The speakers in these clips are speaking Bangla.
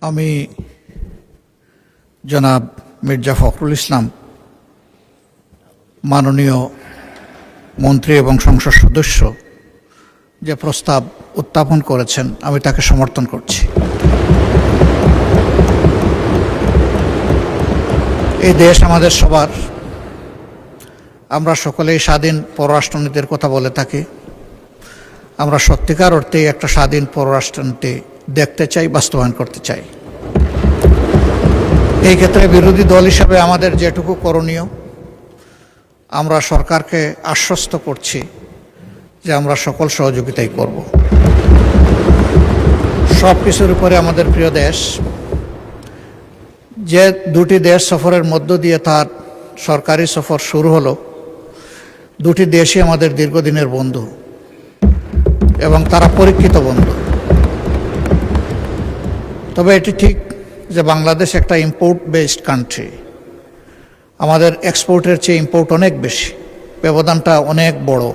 আমি জনাব মির্জা ফখরুল ইসলাম মাননীয় মন্ত্রী এবং সংসদ সদস্য যে প্রস্তাব উত্থাপন করেছেন আমি তাকে সমর্থন করছি। এই দেশ আমাদের সবার, আমরা সকলেই স্বাধীন পররাষ্ট্রনীতির কথা বলে থাকি। আমরা সত্যিকার অর্থেই একটা স্বাধীন পররাষ্ট্রনীতি দেখতে চাই, বাস্তবায়ন করতে চাই। এই ক্ষেত্রে বিরোধী দল হিসাবে আমাদের যেটুকু করণীয়, আমরা সরকারকে আশ্বস্ত করছি যে আমরা সকল সহযোগিতাই করব। সব কিছুর উপরে আমাদের প্রিয় দেশ, যে দুটি দেশ সফরের মধ্য দিয়ে তার সরকারি সফর শুরু হলো, দুটি দেশই আমাদের দীর্ঘদিনের বন্ধু এবং তারা পরীক্ষিত বন্ধু। তবে এটি ঠিক যে বাংলাদেশ একটা ইম্পোর্ট বেসড কান্ট্রি। আমাদের এক্সপোর্টের চেয়ে ইম্পোর্ট অনেক বেশি, ব্যবধানটা অনেক বড়।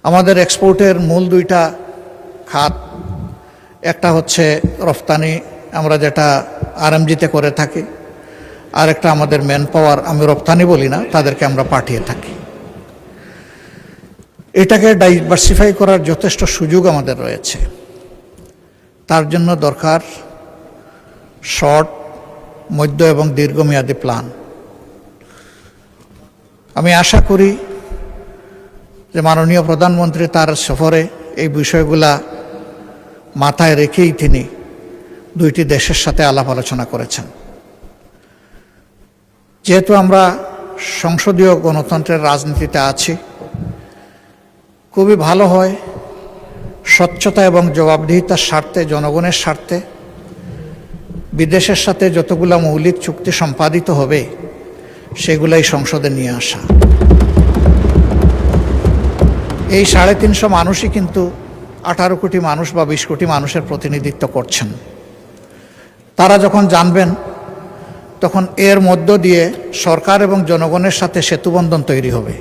আমাদের এক্সপোর্টের মূল দুইটা খাত, একটা হচ্ছে রফতানি, আমরা যেটা আরএমজিতে করে থাকি, আর একটা আমাদের ম্যান পাওয়ার, আমি রপ্তানি বলি না, তাদেরকে আমরা পাঠিয়ে থাকি। এটাকে ডাইভার্সিফাই করার যথেষ্ট সুযোগ আমাদের রয়েছে। তার জন্য দরকার শর্ট, মধ্য এবং দীর্ঘমেয়াদী প্ল্যান। আমি আশা করি যে মাননীয় প্রধানমন্ত্রী তার সফরে এই বিষয়গুলা মাথায় রেখেই তিনি দুইটি দেশের সাথে আলাপ আলোচনা করেছেন। যেহেতু আমরা সংসদীয় গণতন্ত্রের রাজনীতিতে আছি, খুবই ভালো হয় স্বচ্ছতা এবং জবাবদিহিতার স্বার্থে, জনগণের স্বার্থে বিদেশের সাথে যতগুলো মৌলিক চুক্তি সম্পাদিত হবে সেগুলাই সংসদে নিয়ে আসা। এই 350 মানুষই কিন্তু 18 কোটি মানুষ বা 20 কোটি মানুষের প্রতিনিধিত্ব করছেন। তারা যখন জানবেন, তখন এর মধ্য দিয়ে সরকার এবং জনগণের সাথে সেতুবন্ধন তৈরি হবে।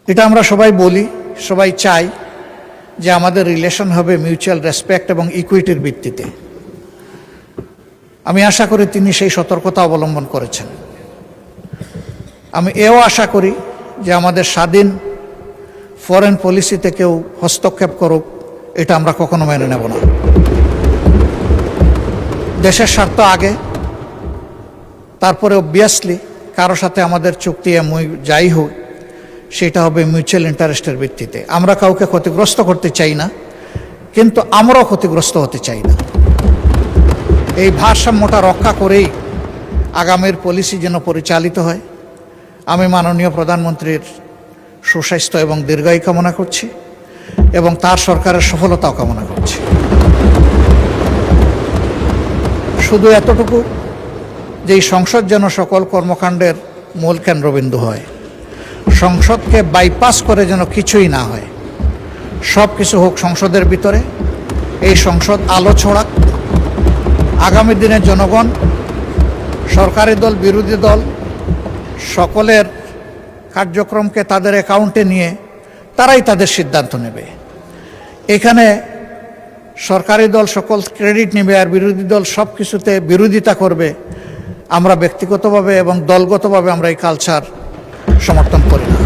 এটা আমরা সবাই বলি, সবাই চাই যে আমাদের রিলেশন হবে মিউচুয়াল রেসপেক্ট এবং ইকুইটির ভিত্তিতে। আমি আশা করি তিনি সেই সতর্কতা অবলম্বন করেছেন। আমি এও আশা করি যে আমাদের স্বাধীন ফরেন পলিসিতে কেউ হস্তক্ষেপ করুক, এটা আমরা কখনো মেনে নেব না। দেশের স্বার্থ আগে, তারপরে অবভিয়াসলি কারো সাথে আমাদের চুক্তি যাই হোক সেটা হবে মিউচুয়াল ইন্টারেস্টের ভিত্তিতে। আমরা কাউকে ক্ষতিগ্রস্ত করতে চাই না, কিন্তু আমরাও ক্ষতিগ্রস্ত হতে চাই না। এই ভারসাম্যটা রক্ষা করেই আগামীর পলিসি যেন পরিচালিত হয়। আমি মাননীয় প্রধানমন্ত্রীর সুস্বাস্থ্য এবং দীর্ঘায়ু কামনা করছি এবং তার সরকারের সফলতাও কামনা করছি। শুধু এতটুকু যে এই সংসদ যেন সকল কর্মকাণ্ডের মূল কেন্দ্রবিন্দু হয়, সংসদকে বাইপাস করে যেন কিছুই না হয়, সব কিছু হোক সংসদের ভিতরে। এই সংসদ আলো ছড়াক, আগামী দিনে জনগণ, সরকারি দল, বিরোধী দল সকলের কার্যক্রমকে তাদের অ্যাকাউন্টে নিয়ে তারাই তাদের সিদ্ধান্ত নেবে। এখানে সরকারি দল সকল ক্রেডিট নেবে আর বিরোধী দল সব কিছুতে বিরোধিতা করবে। আমরা ব্যক্তিগতভাবে এবং দলগতভাবে আমরা এই কালচার সমর্থন করি না।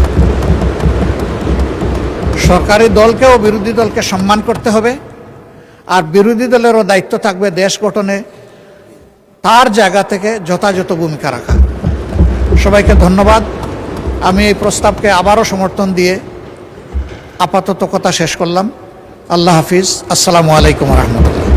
সরকারি দলকেও বিরোধী দলকে সম্মান করতে হবে, আর বিরোধী দলেরও দায়িত্ব থাকবে দেশ গঠনে তার জায়গা থেকে যথাযথ ভূমিকা রাখা। সবাইকে ধন্যবাদ। আমি এই প্রস্তাবকে আবারও সমর্থন দিয়ে আপাতত কথা শেষ করলাম। আল্লাহ হাফিজ। আসসালামু আলাইকুম রহমতুল্লাহ।